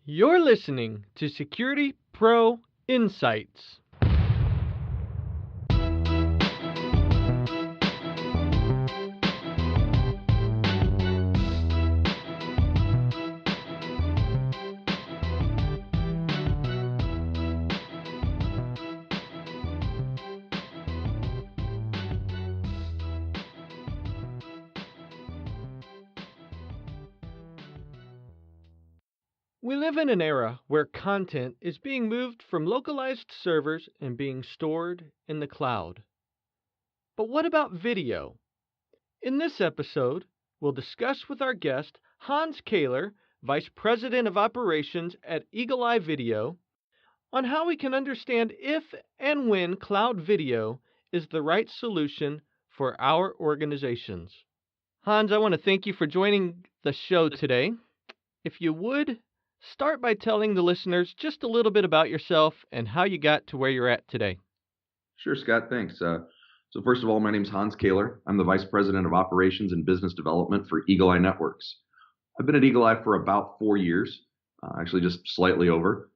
You're listening to Security Pro Insights. We live in an era where content is being moved from localized servers and being stored in the cloud. But what about video? In this episode, we'll discuss with our guest, Hans Kahler, Vice President of Operations at Eagle Eye Video, on how we can understand if and when cloud video is the right solution for our organizations. Hans, I want to thank you for joining the show today. If you would, start by telling the listeners just a little bit about yourself and how you got to where you're at today. Sure, Scott. Thanks. So first of all, my name is Hans Kahler. I'm the Vice President of Operations and Business Development for Eagle Eye Networks. I've been at Eagle Eye for about 4 years, actually just slightly over.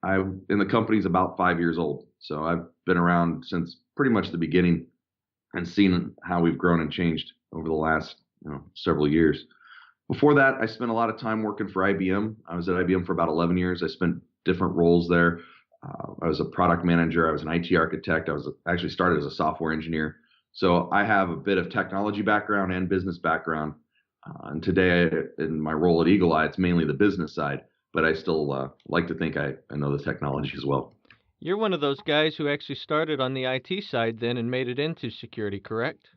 And the company's about 5 years old. So I've been around since pretty much the beginning and seen how we've grown and changed over the last several years. Before that, I spent a lot of time working for IBM. I was at IBM for about 11 years. I spent different roles there. I was a product manager. I was an IT architect. Actually started as a software engineer. So I have a bit of technology background and business background. And today, in my role at Eagle Eye, it's mainly the business side, but I still like to think I know the technology as well. You're one of those guys who actually started on the IT side then and made it into security, correct?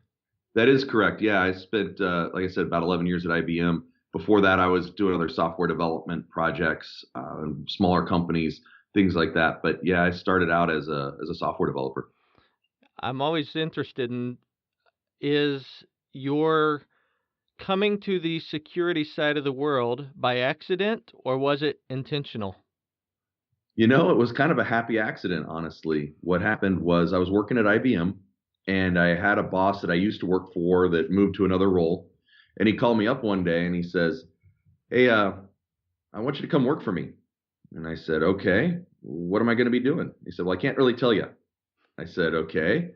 That is correct. Yeah, I spent, like I said, about 11 years at IBM. Before that, I was doing other software development projects, smaller companies, things like that. But yeah, I started out as a software developer. I'm always interested in, is your coming to the security side of the world by accident, or was it intentional? It was kind of a happy accident, honestly. What happened was I was working at IBM, and I had a boss that I used to work for that moved to another role. And he called me up one day and he says, "Hey, I want you to come work for me." And I said, "Okay, what am I going to be doing?" He said, "Well, I can't really tell you." I said, "Okay."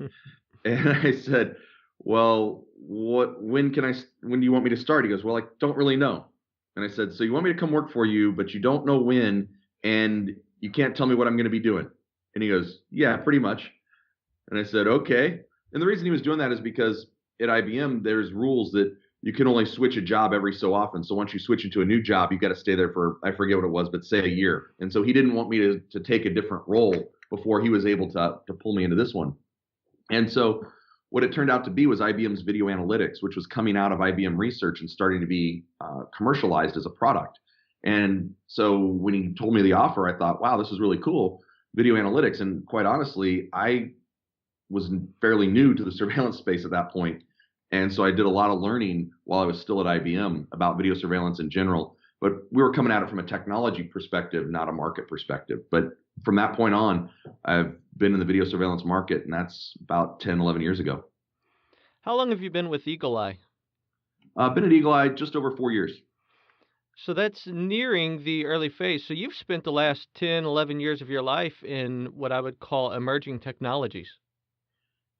And I said, "Well, when do you want me to start?" He goes, "Well, I don't really know." And I said, "So you want me to come work for you, but you don't know when, and you can't tell me what I'm going to be doing?" And he goes, "Yeah, pretty much." And I said, "Okay." And the reason he was doing that is because at IBM, there's rules that you can only switch a job every so often. So once you switch into a new job, you've got to stay there for, I forget what it was, but say a year. And so he didn't want me to take a different role before he was able to pull me into this one. And so what it turned out to be was IBM's video analytics, which was coming out of IBM research and starting to be commercialized as a product. And so when he told me the offer, I thought, wow, this is really cool, video analytics. And quite honestly, I was fairly new to the surveillance space at that point. And so I did a lot of learning while I was still at IBM about video surveillance in general. But we were coming at it from a technology perspective, not a market perspective. But from that point on, I've been in the video surveillance market, and that's about 10, 11 years ago. How long have you been with Eagle Eye? I've been at Eagle Eye just over 4 years. So that's nearing the early phase. So you've spent the last 10, 11 years of your life in what I would call emerging technologies.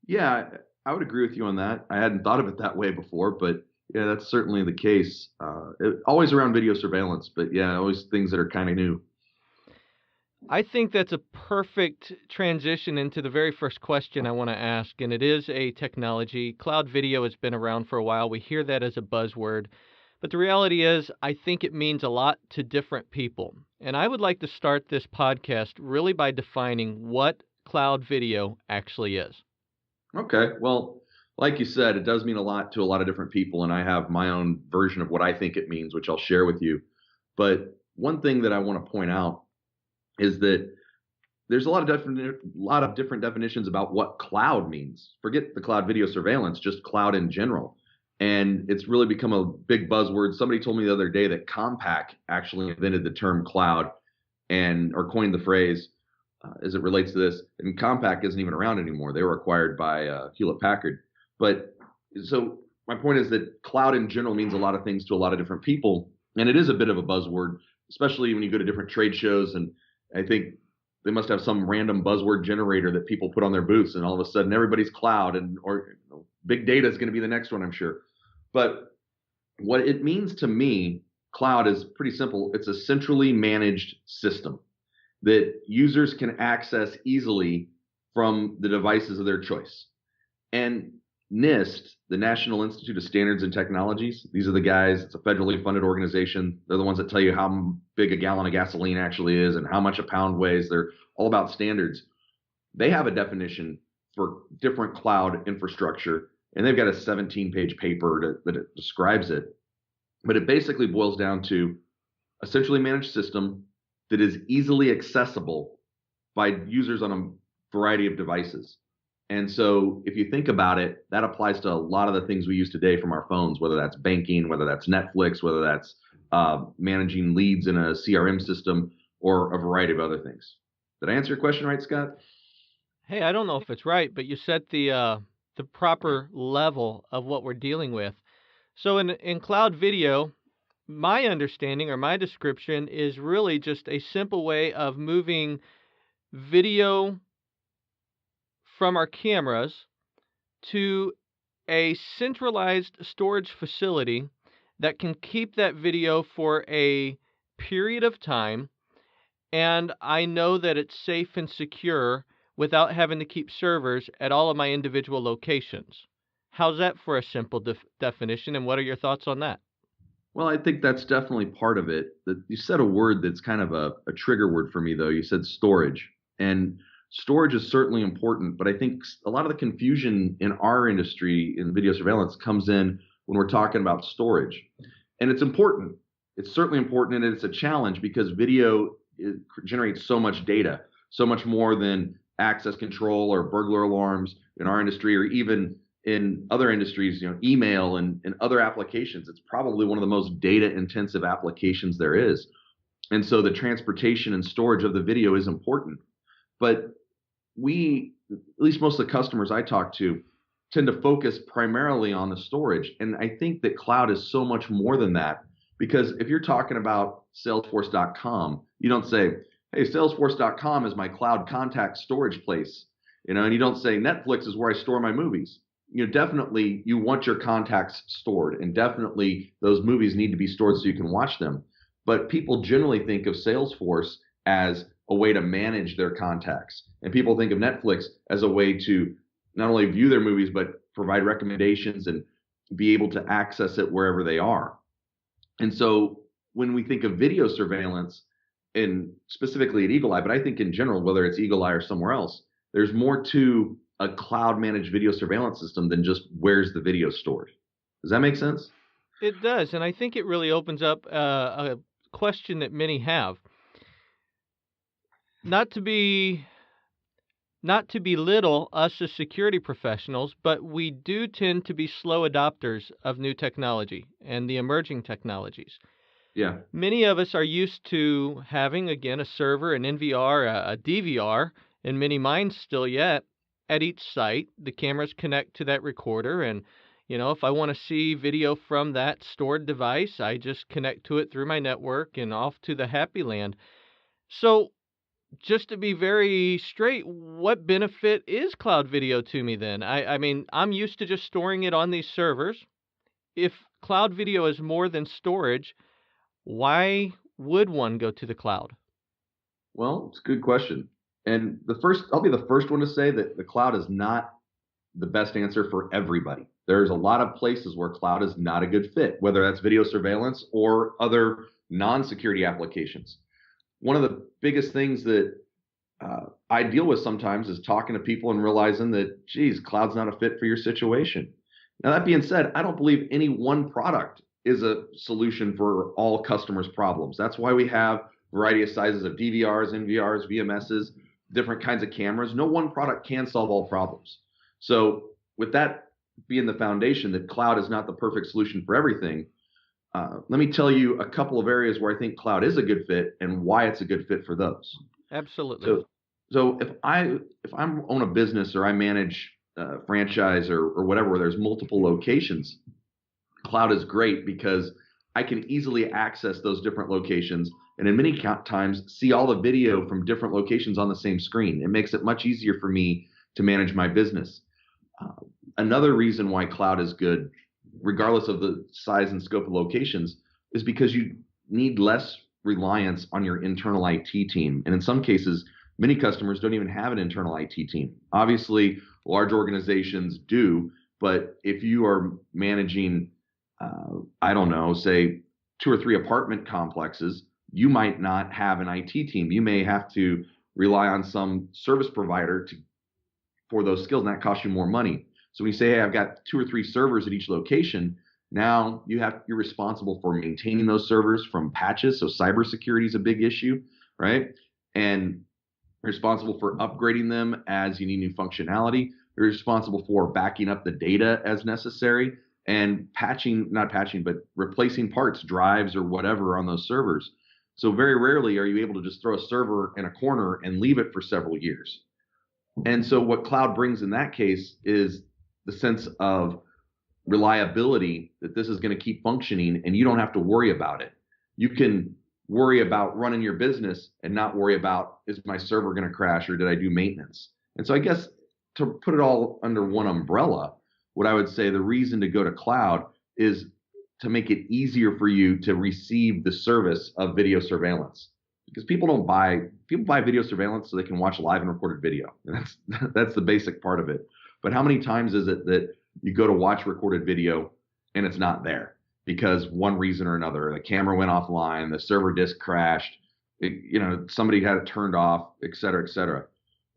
Yeah, I would agree with you on that. I hadn't thought of it that way before, but yeah, that's certainly the case. Always around video surveillance, but yeah, always things that are kind of new. I think that's a perfect transition into the very first question I want to ask, and it is a technology. Cloud video has been around for a while. We hear that as a buzzword, but the reality is I think it means a lot to different people. And I would like to start this podcast really by defining what cloud video actually is. Okay, well, like you said, it does mean a lot to a lot of different people, and I have my own version of what I think it means, which I'll share with you. But one thing that I want to point out is that there's a lot of different definitions about what cloud means. Forget the cloud video surveillance, just cloud in general. And it's really become a big buzzword. Somebody told me the other day that Compaq actually invented the term cloud or coined the phrase as it relates to this. And Compaq isn't even around anymore. They were acquired by Hewlett Packard. But so my point is that cloud in general means a lot of things to a lot of different people. And it is a bit of a buzzword, especially when you go to different trade shows. And I think they must have some random buzzword generator that people put on their booths, and all of a sudden everybody's cloud and or big data is going to be the next one, I'm sure. But what it means to me, cloud is pretty simple. It's a centrally managed system that users can access easily from the devices of their choice. And NIST, the National Institute of Standards and Technologies, these are the guys, it's a federally funded organization. They're the ones that tell you how big a gallon of gasoline actually is and how much a pound weighs. They're all about standards. They have a definition for different cloud infrastructure, and they've got a 17-page paper that it describes it. But it basically boils down to a centrally managed system that is easily accessible by users on a variety of devices. And so if you think about it, that applies to a lot of the things we use today from our phones, whether that's banking, whether that's Netflix, whether that's managing leads in a CRM system, or a variety of other things. Did I answer your question right, Scott? Hey, I don't know if it's right, but you set the proper level of what we're dealing with. So in cloud video, my understanding or my description is really just a simple way of moving video from our cameras to a centralized storage facility that can keep that video for a period of time, and I know that it's safe and secure without having to keep servers at all of my individual locations. How's that for a simple definition, and what are your thoughts on that? Well, I think that's definitely part of it. You said a word that's kind of a trigger word for me, though. You said storage. And storage is certainly important, but I think a lot of the confusion in our industry in video surveillance comes in when we're talking about storage. And it's important. It's certainly important, and it's a challenge because video generates so much data, so much more than access control or burglar alarms in our industry, or even in other industries, email and other applications. It's probably one of the most data intensive applications there is. And so the transportation and storage of the video is important. But we, at least most of the customers I talk to, tend to focus primarily on the storage. And I think that cloud is so much more than that, because if you're talking about Salesforce.com, you don't say, hey, Salesforce.com is my cloud contact storage place, and you don't say Netflix is where I store my movies. Definitely you want your contacts stored, and definitely those movies need to be stored so you can watch them. But people generally think of Salesforce as a way to manage their contacts, and people think of Netflix as a way to not only view their movies but provide recommendations and be able to access it wherever they are. And so when we think of video surveillance, and specifically at Eagle Eye, but I think in general, whether it's Eagle Eye or somewhere else, there's more to a cloud managed video surveillance system than just where's the video stored. Does that make sense? It does, and I think it really opens up a question that many have. Not to belittle us as security professionals, but we do tend to be slow adopters of new technology and the emerging technologies. Yeah. Many of us are used to having, again, a server, an NVR, a DVR, and many mines still yet at each site. The cameras connect to that recorder, and if I want to see video from that stored device, I just connect to it through my network and off to the happy land. So just to be very straight, what benefit is cloud video to me then? I mean, I'm used to just storing it on these servers. If cloud video is more than storage, why would one go to the cloud? Well, it's a good question. And I'll be the first one to say that the cloud is not the best answer for everybody. There's a lot of places where cloud is not a good fit, whether that's video surveillance or other non-security applications. One of the biggest things that I deal with sometimes is talking to people and realizing that, geez, cloud's not a fit for your situation. Now, that being said, I don't believe any one product is a solution for all customers' problems. That's why we have a variety of sizes of DVRs, NVRs, VMSs, different kinds of cameras. No one product can solve all problems. So with that being the foundation that cloud is not the perfect solution for everything, let me tell you a couple of areas where I think cloud is a good fit and why it's a good fit for those. Absolutely. So if I'm own a business or I manage a franchise or whatever, where there's multiple locations, cloud is great because I can easily access those different locations and in many times see all the video from different locations on the same screen. It makes it much easier for me to manage my business. Uh, Another reason why cloud is good, regardless of the size and scope of locations, is because you need less reliance on your internal IT team. And in some cases, many customers don't even have an internal IT team. Obviously, large organizations do, but if you are managing, I don't know, say 2 or 3 apartment complexes, you might not have an IT team. You may have to rely on some service provider for those skills, and that costs you more money. So when you say, hey, I've got 2 or 3 servers at each location, now you're responsible for maintaining those servers from patches. So cybersecurity is a big issue, right? And you're responsible for upgrading them as you need new functionality. You're responsible for backing up the data as necessary and not patching, but replacing parts, drives, or whatever on those servers. So very rarely are you able to just throw a server in a corner and leave it for several years. And so what cloud brings in that case is the sense of reliability that this is going to keep functioning and you don't have to worry about it. You can worry about running your business and not worry about, is my server going to crash or did I do maintenance? And so I guess to put it all under one umbrella, what I would say the reason to go to cloud is to make it easier for you to receive the service of video surveillance. Because people buy video surveillance so they can watch live and recorded video. And that's the basic part of it. But how many times is it that you go to watch recorded video and it's not there because one reason or another, the camera went offline, the server disk crashed, somebody had it turned off, et cetera, et cetera.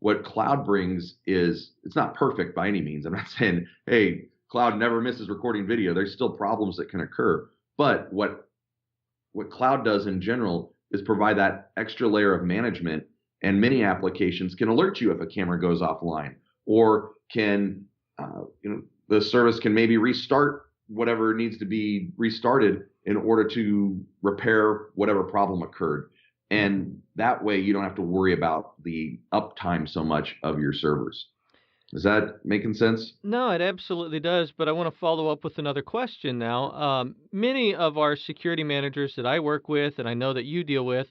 What cloud brings is, it's not perfect by any means. I'm not saying, hey, cloud never misses recording video. There's still problems that can occur. But what cloud does in general is provide that extra layer of management, and many applications can alert you if a camera goes offline, or can the service can maybe restart whatever needs to be restarted in order to repair whatever problem occurred. And that way you don't have to worry about the uptime so much of your servers. Is that making sense? No, it absolutely does, but I want to follow up with another question now. Many of our security managers that I work with, and I know that you deal with,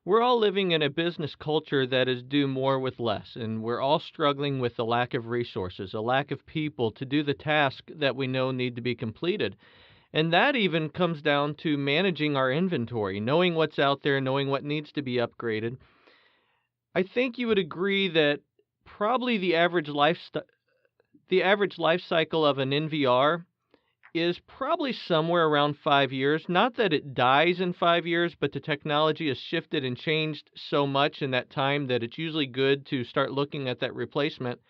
we're all living in a business culture that is do more with less, and we're all struggling with the lack of resources, a lack of people to do the task that we know need to be completed. And that even comes down to managing our inventory, knowing what's out there, knowing what needs to be upgraded. I think you would agree that probably the average life cycle of an NVR is probably somewhere around 5 years. Not that it dies in 5 years, but the technology has shifted and changed so much in that time that it's usually good to start looking at that replacement.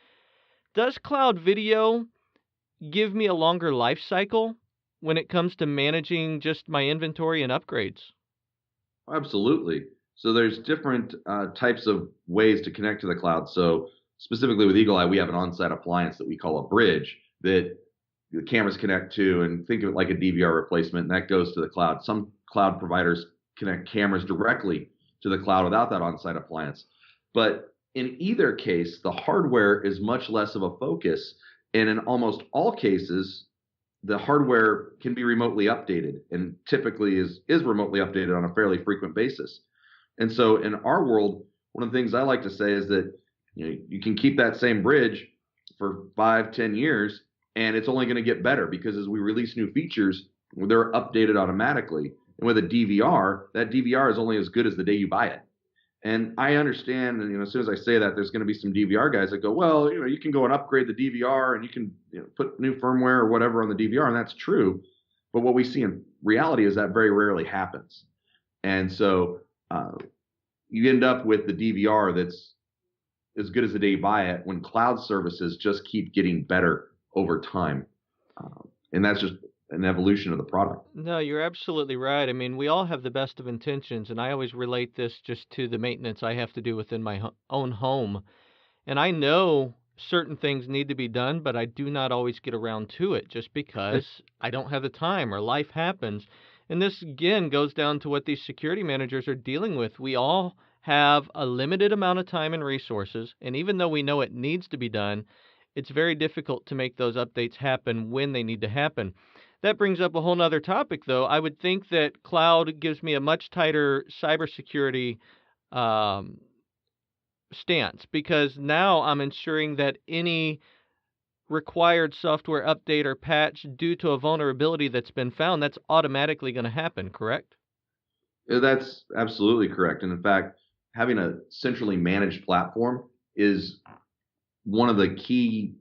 Does cloud video give me a longer life cycle when it comes to managing just my inventory and upgrades? Absolutely. So there's different types of ways to connect to the cloud. So specifically with Eagle Eye, we have an on-site appliance that we call a bridge that the cameras connect to, and think of it like a DVR replacement, and that goes to the cloud. Some cloud providers connect cameras directly to the cloud without that on-site appliance. But in either case, the hardware is much less of a focus, and in almost all cases, the hardware can be remotely updated, and typically is remotely updated on a fairly frequent basis. And so in our world, one of the things I like to say is that you can keep that same bridge for 5-10 years, and it's only going to get better because as we release new features, they're updated automatically. And with a DVR, that DVR is only as good as the day you buy it. And I understand, and as soon as I say that, there's going to be some DVR guys that go, well, you can go and upgrade the DVR, and you can put new firmware or whatever on the DVR, and that's true. But what we see in reality is that very rarely happens. And so you end up with the DVR that's as good as the day you buy it, when cloud services just keep getting better over time. And that's just an evolution of the product. No, you're absolutely right. I mean, we all have the best of intentions, and I always relate this just to the maintenance I have to do within my own home. And I know certain things need to be done, but I do not always get around to it just because I don't have the time or life happens. And this, again, goes down to what these security managers are dealing with. We all have a limited amount of time and resources, and even though we know it needs to be done, it's very difficult to make those updates happen when they need to happen. That brings up a whole nother topic, though. I would think that cloud gives me a much tighter cybersecurity um, stance, because now I'm ensuring that any required software update or patch due to a vulnerability that's been found, that's automatically going to happen, correct? That's absolutely correct. And in fact, having a centrally managed platform is one of the key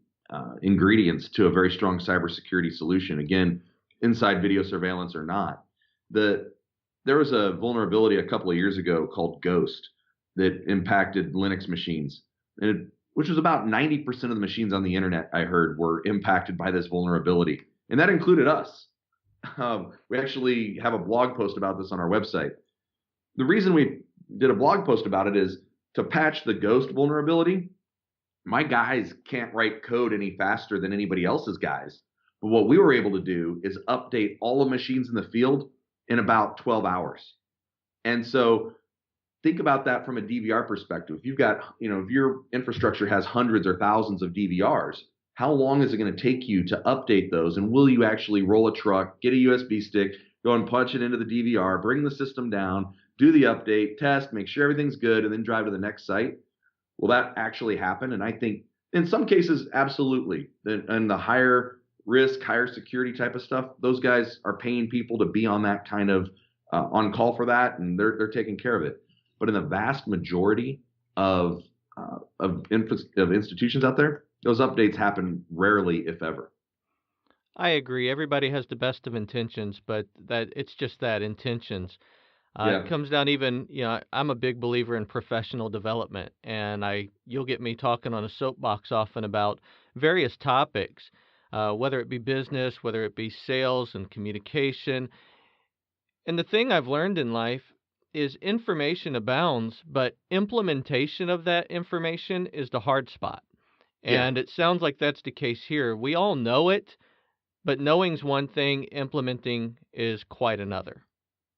ingredients to a very strong cybersecurity solution. Again, inside video surveillance or not, there was a vulnerability a couple of years ago called Ghost that impacted Linux machines, which was about 90% of the machines on the internet I heard were impacted by this vulnerability, and that included us. We actually have a blog post about this on our website. The reason we did a blog post about it is to patch the Ghost vulnerability. My guys can't write code any faster than anybody else's guys. But what we were able to do is update all the machines in the field in about 12 hours. And so think about that from a DVR perspective. If you've got, if your infrastructure has hundreds or thousands of DVRs, how long is it going to take you to update those? And will you actually roll a truck, get a USB stick, go and punch it into the DVR, bring the system down, do the update, test, make sure everything's good, and then drive to the next site? Will that actually happen? And I think in some cases, absolutely. And the higher risk, higher security type of stuff, those guys are paying people to be on that kind of on call for that, and they're taking care of it. But in the vast majority of institutions out there, those updates happen rarely, if ever. I agree. Everybody has the best of intentions, but that it's just that intentions. It Yeah. comes down even, I'm a big believer in professional development, and you'll get me talking on a soapbox often about various topics, whether it be business, whether it be sales and communication. And the thing I've learned in life is information abounds, but implementation of that information is the hard spot. Yeah. And it sounds like that's the case here. We all know it, but knowing's one thing, implementing is quite another.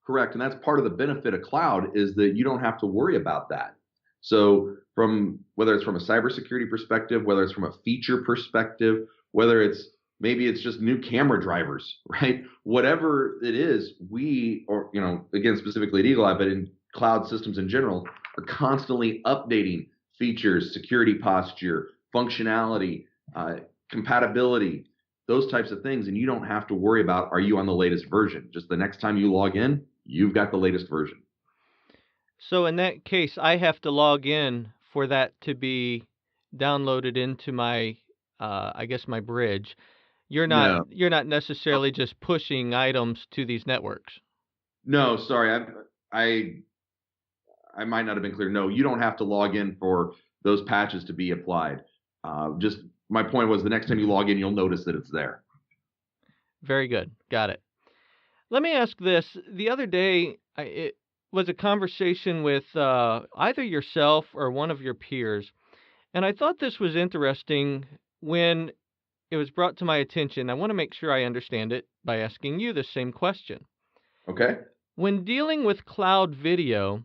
Correct. And that's part of the benefit of cloud is that you don't have to worry about that. So from whether it's from a cybersecurity perspective, whether it's from a feature perspective, whether maybe it's just new camera drivers, right? Whatever it is, again, specifically at Eagle Eye, but in cloud systems in general, are constantly updating features, security posture, functionality, compatibility, those types of things. And you don't have to worry about, are you on the latest version? Just the next time you log in, you've got the latest version. So in that case, I have to log in for that to be downloaded into my, I guess my bridge. No, You're not necessarily just pushing items to these networks. no, sorry. I I might not have been clear. No, you don't have to log in for those patches to be applied. Just my point was the next time you log in, you'll notice that it's there. Very good. Got it. Let me ask this. The other day, it was a conversation with either yourself or one of your peers, and I thought this was interesting when it was brought to my attention. I want to make sure I understand it by asking you the same question. Okay. When dealing with cloud video,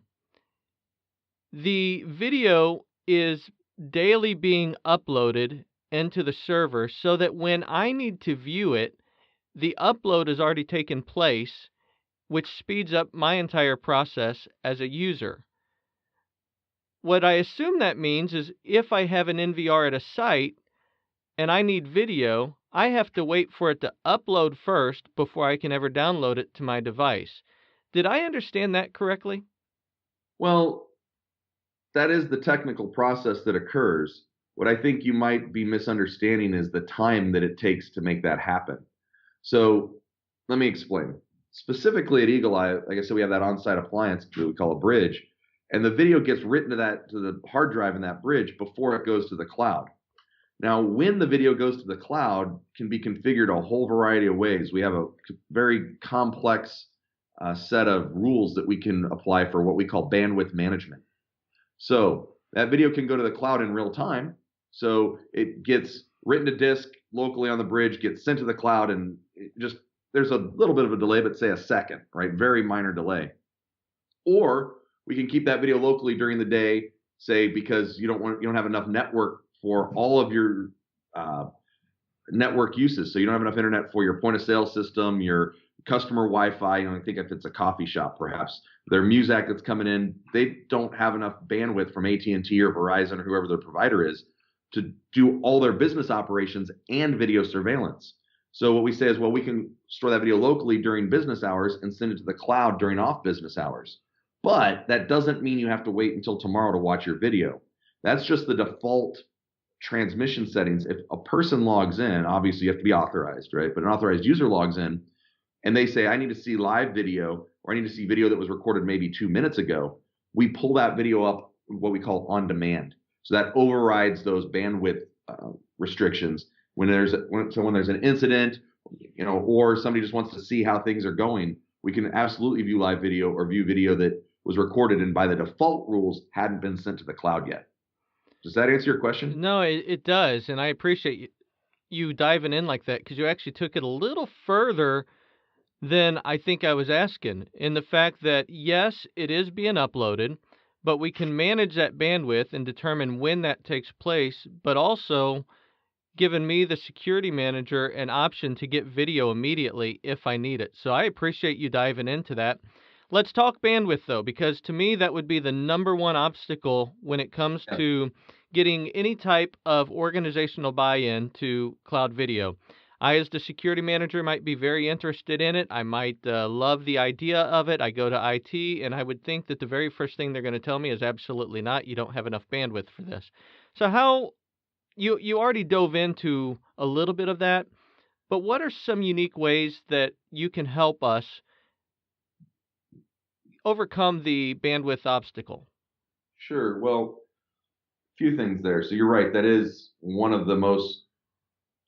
the video is daily being uploaded into the server so that when I need to view it, the upload has already taken place, which speeds up my entire process as a user. What I assume that means is if I have an NVR at a site and I need video, I have to wait for it to upload first before I can ever download it to my device. Did I understand that correctly? Well, that is the technical process that occurs. What I think you might be misunderstanding is the time that it takes to make that happen. So let me explain. Specifically at Eagle Eye, like I said, we have that on-site appliance that we call a bridge, and the video gets written to the hard drive in that bridge before it goes to the cloud. Now, when the video goes to the cloud, can be configured a whole variety of ways. We have a very complex set of rules that we can apply for what we call bandwidth management. So that video can go to the cloud in real time. So it gets written to disk locally on the bridge, gets sent to the cloud, and there's a little bit of a delay, but say a second, right? Very minor delay. Or we can keep that video locally during the day, say because you don't have enough network for all of your network uses. So you don't have enough internet for your point of sale system, your customer Wi-Fi. I think if it's a coffee shop, perhaps their Muzak that's coming in, they don't have enough bandwidth from AT&T or Verizon or whoever their provider is to do all their business operations and video surveillance. So what we say is, well, we can store that video locally during business hours and send it to the cloud during off business hours. But that doesn't mean you have to wait until tomorrow to watch your video. That's just the default transmission settings. If a person logs in, obviously you have to be authorized, right? But an authorized user logs in and they say, I need to see live video, or I need to see video that was recorded maybe 2 minutes ago, we pull that video up, what we call on demand. So that overrides those bandwidth restrictions when there's an incident, or somebody just wants to see how things are going. We can absolutely view live video or view video that was recorded and by the default rules hadn't been sent to the cloud yet. Does that answer your question? No, it does, and I appreciate you diving in like that, because you actually took it a little further than I think I was asking, in the fact that, yes, it is being uploaded, but we can manage that bandwidth and determine when that takes place, but also giving me, the security manager, an option to get video immediately if I need it. So I appreciate you diving into that. Let's talk bandwidth, though, because to me that would be the number one obstacle when it comes Yeah. to getting any type of organizational buy-in to cloud video. I, as the security manager, might be very interested in it. I might love the idea of it. I go to IT, and I would think that the very first thing they're going to tell me is absolutely not. You don't have enough bandwidth for this. So how you already dove into a little bit of that, but what are some unique ways that you can help us overcome the bandwidth obstacle? Sure. Well, a few things there. So you're right. That is one of the most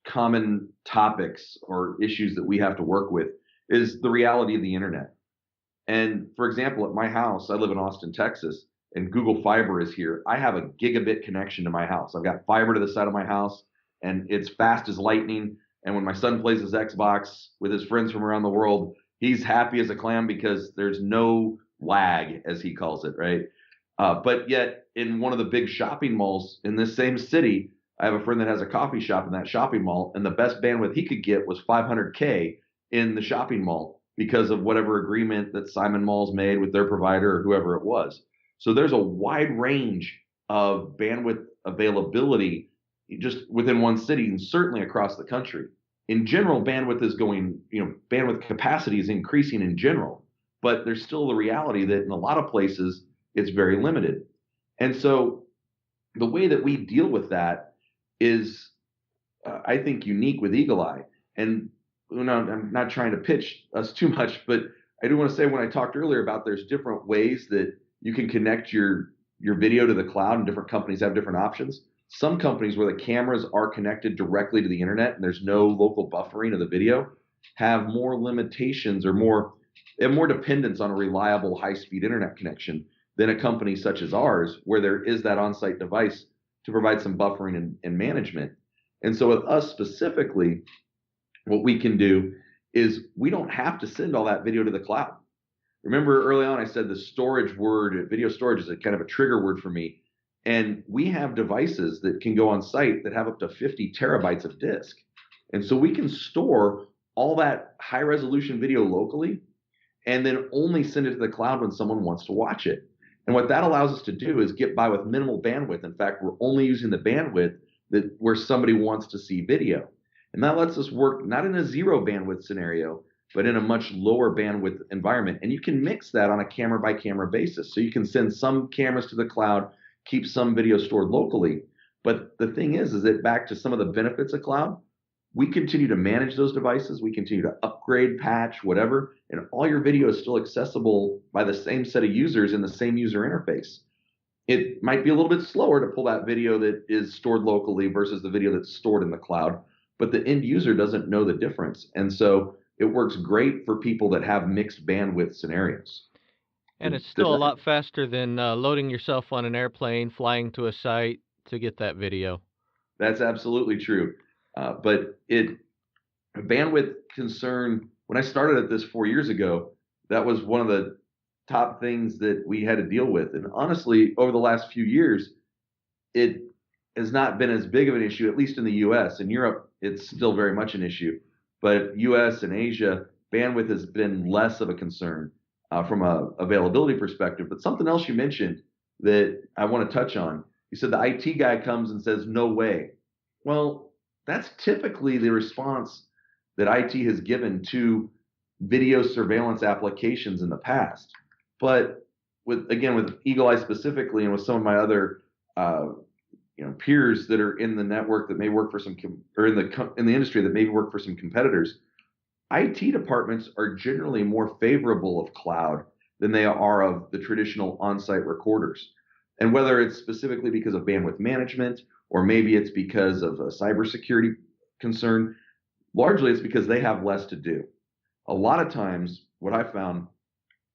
common topics or issues that we have to work with is the reality of the internet. And for example, at my house, I live in Austin, Texas, and Google Fiber is here. I have a gigabit connection to my house. I've got fiber to the side of my house, and it's fast as lightning. And when my son plays his Xbox with his friends from around the world, he's happy as a clam because there's no lag, as he calls it, right? But yet, in one of the big shopping malls in this same city, I have a friend that has a coffee shop in that shopping mall, and the best bandwidth he could get was 500K in the shopping mall because of whatever agreement that Simon Malls made with their provider or whoever it was. So there's a wide range of bandwidth availability just within one city and certainly across the country. In general, bandwidth capacity is increasing in general, but there's still the reality that in a lot of places it's very limited. And so the way that we deal with that is, I think, unique with Eagle Eye. And I'm not trying to pitch us too much, but I do want to say when I talked earlier about there's different ways that you can connect your video to the cloud, and different companies have different options. Some companies where the cameras are connected directly to the internet and there's no local buffering of the video have more limitations or they have more dependence on a reliable high-speed internet connection than a company such as ours, where there is that on-site device to provide some buffering and management. And so with us specifically, what we can do is we don't have to send all that video to the cloud. Remember early on I said the storage word, video storage, is a kind of a trigger word for me. And we have devices that can go on site that have up to 50 terabytes of disk. And so we can store all that high resolution video locally and then only send it to the cloud when someone wants to watch it. And what that allows us to do is get by with minimal bandwidth. In fact, we're only using the bandwidth where somebody wants to see video. And that lets us work not in a zero bandwidth scenario, but in a much lower bandwidth environment. And you can mix that on a camera by camera basis. So you can send some cameras to the cloud, keep some video stored locally. But the thing is that back to some of the benefits of cloud, we continue to manage those devices. We continue to upgrade, patch, whatever, and all your video is still accessible by the same set of users in the same user interface. It might be a little bit slower to pull that video that is stored locally versus the video that's stored in the cloud, but the end user doesn't know the difference. And so it works great for people that have mixed bandwidth scenarios. And it's still a lot faster than loading yourself on an airplane, flying to a site to get that video. That's absolutely true. But a bandwidth concern, when I started at this 4 years ago, that was one of the top things that we had to deal with. And honestly, over the last few years, it has not been as big of an issue, at least in the US. In Europe, it's still very much an issue. But US and Asia, bandwidth has been less of a concern from a availability perspective. But something else you mentioned that I want to touch on, you said the IT guy comes and says, no way. Well, that's typically the response that IT has given to video surveillance applications in the past. But with Eagle Eye specifically, and with some of my other peers that are in the network that may work for some or in the industry that maybe work for some competitors, IT departments are generally more favorable of cloud than they are of the traditional on-site recorders. And whether it's specifically because of bandwidth management or maybe it's because of a cybersecurity concern, largely it's because they have less to do. A lot of times, what I found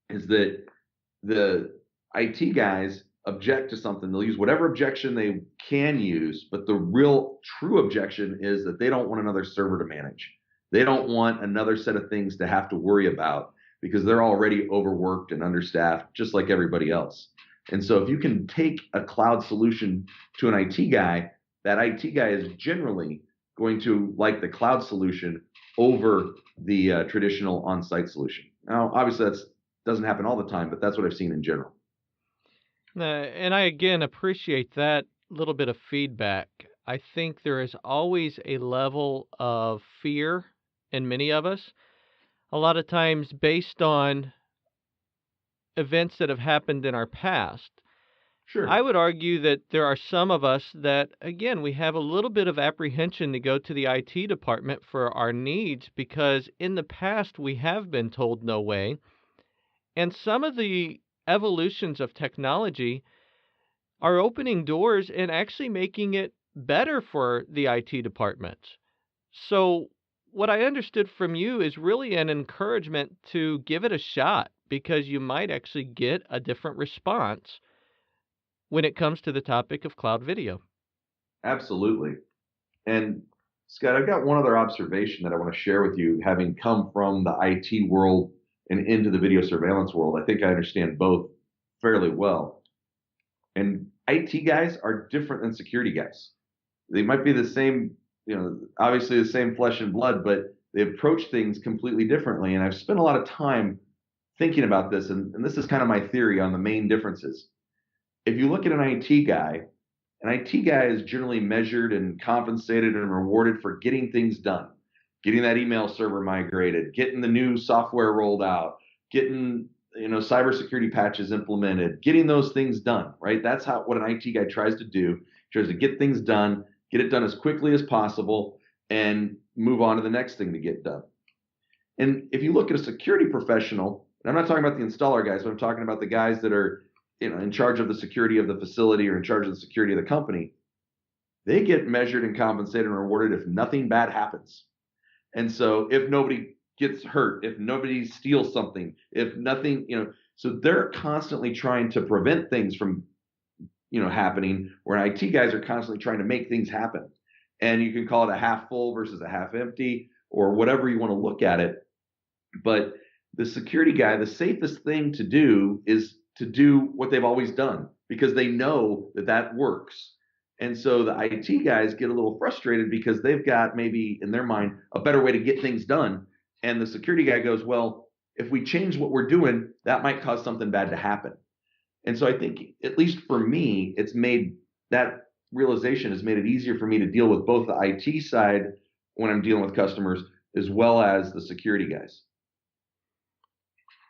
is that the IT guys object to something. They'll use whatever objection they can use, but the real true objection is that they don't want another server to manage. They don't want another set of things to have to worry about because they're already overworked and understaffed, just like everybody else. And so if you can take a cloud solution to an IT guy, that IT guy is generally going to like the cloud solution over the traditional on-site solution. Now, obviously, that doesn't happen all the time, but that's what I've seen in general. And I again appreciate that little bit of feedback. I think there is always a level of fear in many of us, a lot of times based on events that have happened in our past. Sure. I would argue that there are some of us that, again, we have a little bit of apprehension to go to the IT department for our needs because in the past we have been told no way. And some of the evolutions of technology are opening doors and actually making it better for the IT departments. So, what I understood from you is really an encouragement to give it a shot because you might actually get a different response when it comes to the topic of cloud video. Absolutely. And Scott, I've got one other observation that I want to share with you, having come from the IT world and into the video surveillance world. I think I understand both fairly well. And IT guys are different than security guys. They might be the same, obviously the same flesh and blood, but they approach things completely differently. And I've spent a lot of time thinking about this, and this is kind of my theory on the main differences. If you look at an IT guy is generally measured and compensated and rewarded for getting things done, getting that email server migrated, getting the new software rolled out, getting cybersecurity patches implemented, getting those things done, right? That's what an IT guy tries to do. He tries to get things done, get it done as quickly as possible, and move on to the next thing to get done. And if you look at a security professional, and I'm not talking about the installer guys, but I'm talking about the guys that are in charge of the security of the facility or in charge of the security of the company, they get measured and compensated and rewarded if nothing bad happens. And so if nobody gets hurt, if nobody steals something, if nothing, so they're constantly trying to prevent things from, happening, where IT guys are constantly trying to make things happen. And you can call it a half full versus a half empty or whatever you want to look at it. But the security guy, the safest thing to do is to do what they've always done because they know that works. And so the IT guys get a little frustrated because they've got maybe in their mind a better way to get things done. And the security guy goes, well, if we change what we're doing, that might cause something bad to happen. And so I think, at least for me, that realization has made it easier for me to deal with both the IT side when I'm dealing with customers as well as the security guys.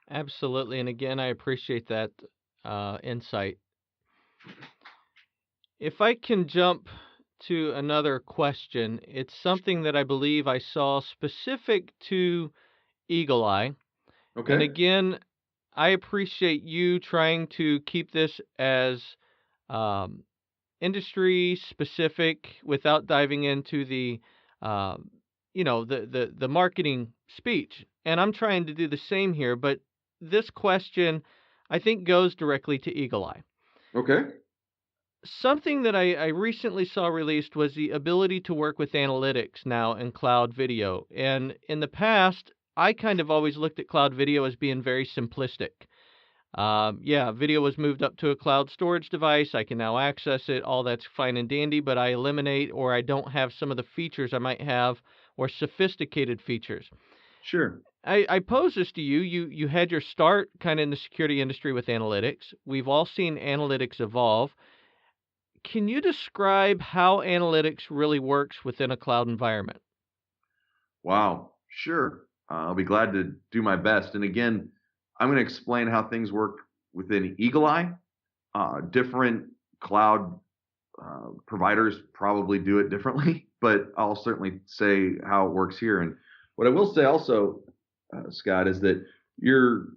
Absolutely. And again, I appreciate that insight. If I can jump to another question, it's something that I believe I saw specific to Eagle Eye. Okay. And again, I appreciate you trying to keep this as industry specific without diving into the the marketing speech. And I'm trying to do the same here, but this question I think goes directly to Eagle Eye. Okay. Something that I recently saw released was the ability to work with analytics now in cloud video. And in the past, I kind of always looked at cloud video as being very simplistic. Yeah, video was moved up to a cloud storage device. I can now access it. All that's fine and dandy, but I eliminate or I don't have some of the features I might have or sophisticated features. Sure. I pose this to you. You had your start kind of in the security industry with analytics. We've all seen analytics evolve. Can you describe how analytics really works within a cloud environment? Wow. Sure. I'll be glad to do my best. And again, I'm going to explain how things work within Eagle Eye. Different cloud providers probably do it differently, but I'll certainly say how it works here. And what I will say also, Scott, is that your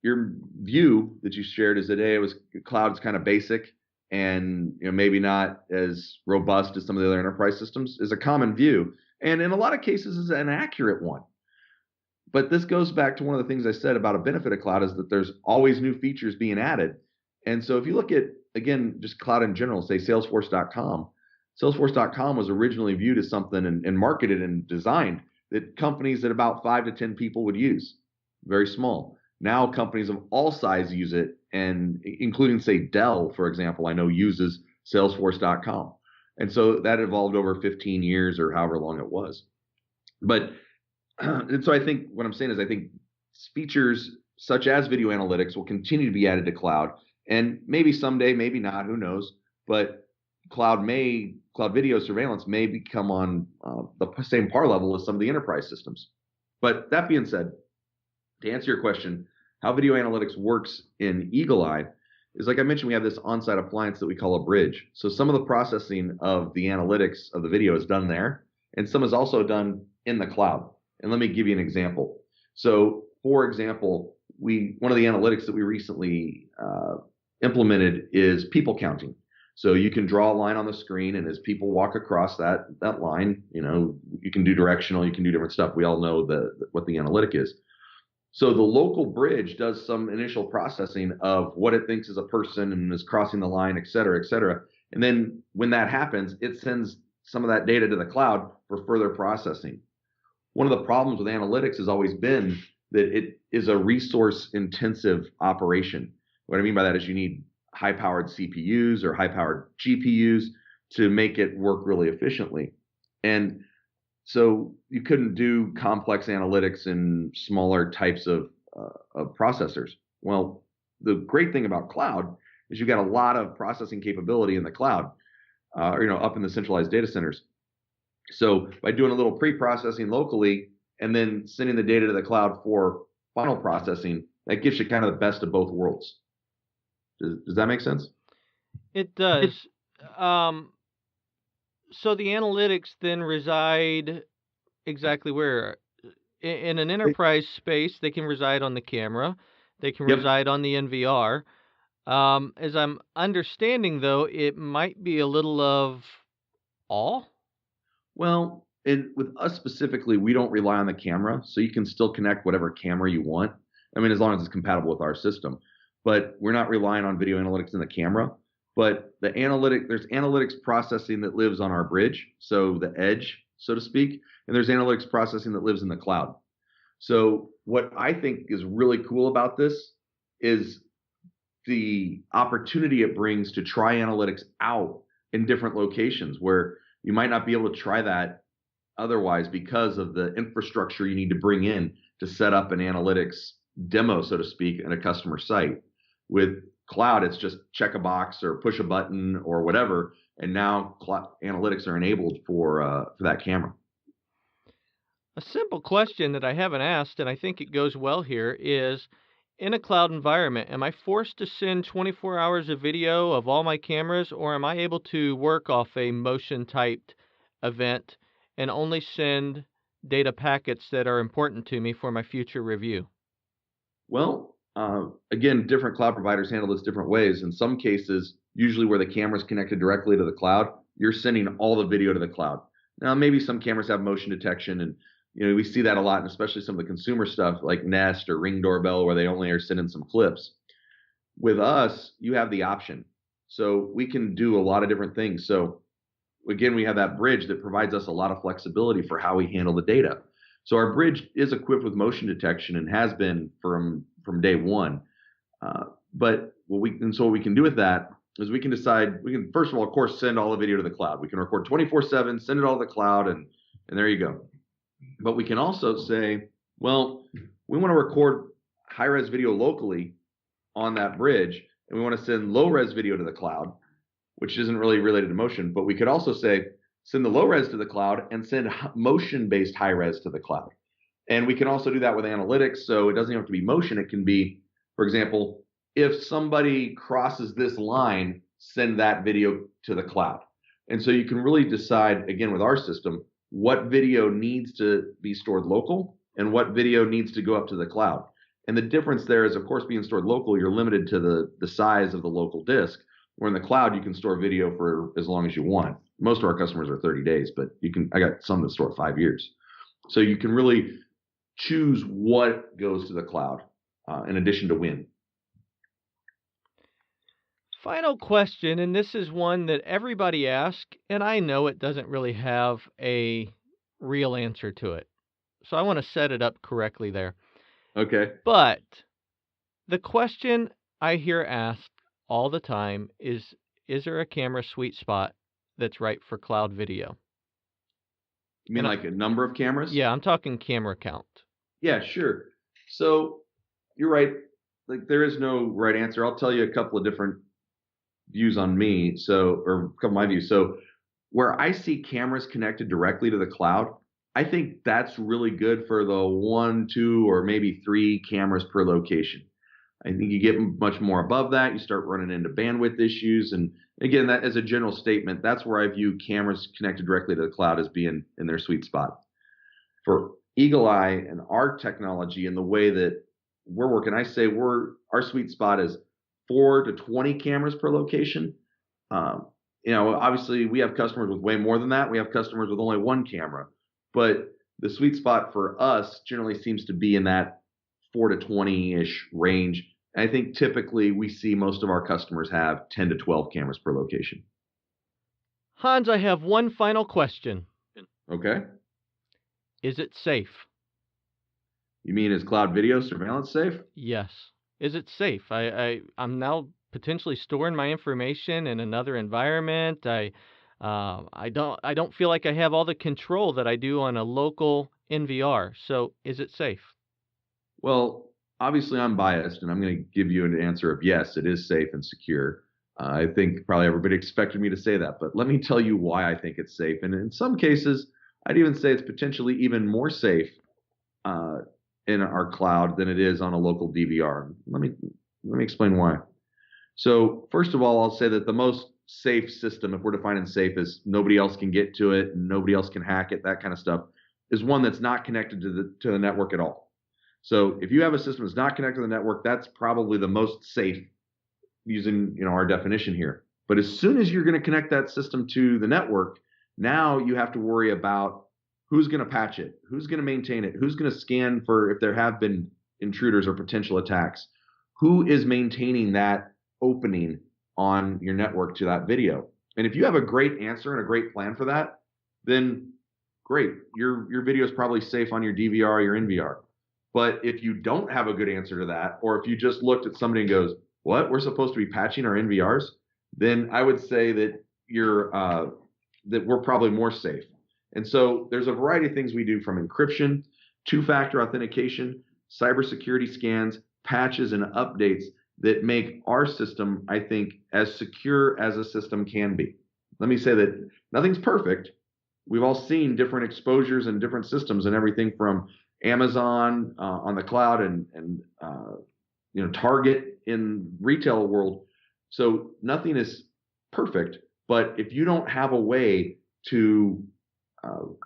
your view that you shared is that hey, it was cloud's kind of basic and maybe not as robust as some of the other enterprise systems is a common view, and in a lot of cases is an accurate one. But this goes back to one of the things I said about a benefit of cloud is that there's always new features being added. And so if you look at, again, just cloud in general, say Salesforce.com, Salesforce.com was originally viewed as something and marketed and designed that companies that about 5 to 10 people would use, very small. Now companies of all size use it, and including, say, Dell, for example, I know uses Salesforce.com. And so that evolved over 15 years or however long it was. But and so I think what I'm saying is I think features such as video analytics will continue to be added to cloud, and maybe someday, maybe not, who knows? But cloud video surveillance may become on the same par level as some of the enterprise systems. But that being said, to answer your question, how video analytics works in Eagle Eye is like I mentioned, we have this on-site appliance that we call a bridge. So some of the processing of the analytics of the video is done there, and some is also done in the cloud. And let me give you an example. So, for example, one of the analytics that we recently implemented is people counting. So you can draw a line on the screen, and as people walk across that line, you can do directional, you can do different stuff. We all know what the analytic is. So the local bridge does some initial processing of what it thinks is a person and is crossing the line, et cetera, et cetera. And then when that happens, it sends some of that data to the cloud for further processing. One of the problems with analytics has always been that it is a resource intensive operation. What I mean by that is you need high powered CPUs or high powered GPUs to make it work really efficiently. And so you couldn't do complex analytics in smaller types of processors. Well, the great thing about cloud is you've got a lot of processing capability in the cloud, up in the centralized data centers. So by doing a little pre-processing locally and then sending the data to the cloud for final processing, that gives you kind of the best of both worlds. Does that make sense? It does. So the analytics then reside exactly where? In an enterprise space, they can reside on the camera. They can Yep. reside on the NVR. As I'm understanding, though, it might be a little of all. Well, and with us specifically, we don't rely on the camera, so you can still connect whatever camera you want. I mean, as long as it's compatible with our system. But we're not relying on video analytics in the camera. But there's analytics processing that lives on our bridge, so the edge, so to speak, and there's analytics processing that lives in the cloud. So what I think is really cool about this is the opportunity it brings to try analytics out in different locations where you might not be able to try that otherwise because of the infrastructure you need to bring in to set up an analytics demo, so to speak, in a customer site. With cloud, it's just check a box or push a button or whatever, and now analytics are enabled for that camera. A simple question that I haven't asked, and I think it goes well here, is in a cloud environment, am I forced to send 24 hours of video of all my cameras, or am I able to work off a motion typed event and only send data packets that are important to me for my future review? Well, again, different cloud providers handle this different ways. In some cases, usually where the camera is connected directly to the cloud, you're sending all the video to the cloud. Now, maybe some cameras have motion detection, and we see that a lot, and especially some of the consumer stuff like Nest or Ring Doorbell, where they only are sending some clips. With us, you have the option, so we can do a lot of different things. So again, we have that bridge that provides us a lot of flexibility for how we handle the data. So our bridge is equipped with motion detection and has been from day one. But what we can do with that is we can decide, we can, first of all, of course, send all the video to the cloud. We can record 24/7, send it all to the cloud, and there you go. But we can also say, well, we want to record high-res video locally on that bridge, and we want to send low-res video to the cloud, which isn't really related to motion. But we could also say, send the low-res to the cloud and send motion-based high-res to the cloud. And we can also do that with analytics. So it doesn't have to be motion. It can be, for example, if somebody crosses this line, send that video to the cloud. And so you can really decide, again, with our system, what video needs to be stored local and what video needs to go up to the cloud. And the difference there is, of course, being stored local, you're limited to the size of the local disk. Where in the cloud, you can store video for as long as you want. Most of our customers are 30 days, but I got some that store 5 years. So you can really choose what goes to the cloud in addition to when. Final question, and this is one that everybody asks, and I know it doesn't really have a real answer to it. So I want to set it up correctly there. Okay. But the question I hear asked all the time is there a camera sweet spot that's right for cloud video? You mean like a number of cameras? Yeah, I'm talking camera count. Yeah, sure. So you're right. Like there is no right answer. I'll tell you a couple of different views on me. Or a couple of my views. So where I see cameras connected directly to the cloud, I think that's really good for the 1, 2, or maybe 3 cameras per location. I think you get much more above that, you start running into bandwidth issues. And again, that as a general statement, that's where I view cameras connected directly to the cloud as being in their sweet spot. For Eagle Eye and our technology and the way that we're working, I say our sweet spot is 4 to 20 cameras per location. Obviously we have customers with way more than that. We have customers with only 1 camera, but the sweet spot for us generally seems to be in that 4 to 20-ish range. And I think typically we see most of our customers have 10 to 12 cameras per location. Hans, I have one final question. Okay. Is it safe? You mean is cloud video surveillance safe? Yes. Is it safe? I'm now potentially storing my information in another environment. I don't feel like I have all the control that I do on a local NVR. So is it safe? Well, obviously I'm biased, and I'm going to give you an answer of yes, it is safe and secure. I think probably everybody expected me to say that, but let me tell you why I think it's safe. And in some cases, I'd even say it's potentially even more safe in our cloud than it is on a local DVR. Let me explain why. So first of all, I'll say that the most safe system, if we're defining safe as nobody else can get to it and nobody else can hack it, that kind of stuff, is one that's not connected to the network at all. So if you have a system that's not connected to the network, that's probably the most safe using our definition here. But as soon as you're going to connect that system to the network, now you have to worry about who's going to patch it, who's going to maintain it, who's going to scan for if there have been intruders or potential attacks, who is maintaining that opening on your network to that video. And if you have a great answer and a great plan for that, then great, your video is probably safe on your DVR or your NVR. But if you don't have a good answer to that, or if you just looked at somebody and goes, what, we're supposed to be patching our NVRs, then I would say that that we're probably more safe. And so there's a variety of things we do, from encryption, 2-factor authentication, cybersecurity scans, patches, and updates that make our system, I think, as secure as a system can be. Let me say that nothing's perfect. We've all seen different exposures and different systems, and everything from Amazon on the cloud and Target in retail world. So nothing is perfect, but if you don't have a way to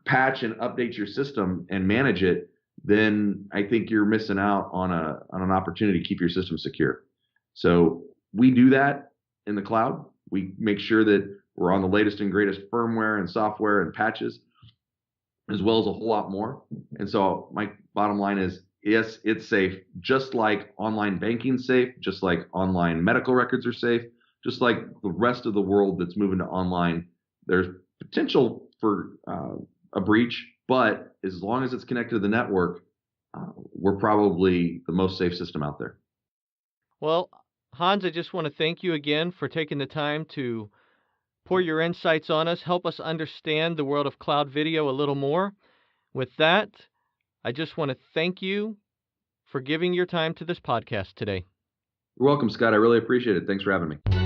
patch and update your system and manage it, then I think you're missing out on an opportunity to keep your system secure. So we do that in the cloud. We make sure that we're on the latest and greatest firmware and software and patches, as well as a whole lot more. And so my bottom line is, yes, it's safe, just like online banking's safe, just like online medical records are safe, just like the rest of the world that's moving to online. There's potential for a breach, but as long as it's connected to the network, we're probably the most safe system out there. Well, Hans, I just want to thank you again for taking the time to pour your insights on us, help us understand the world of cloud video a little more. With that, I just want to thank you for giving your time to this podcast today. You're welcome, Scott. I really appreciate it. Thanks for having me.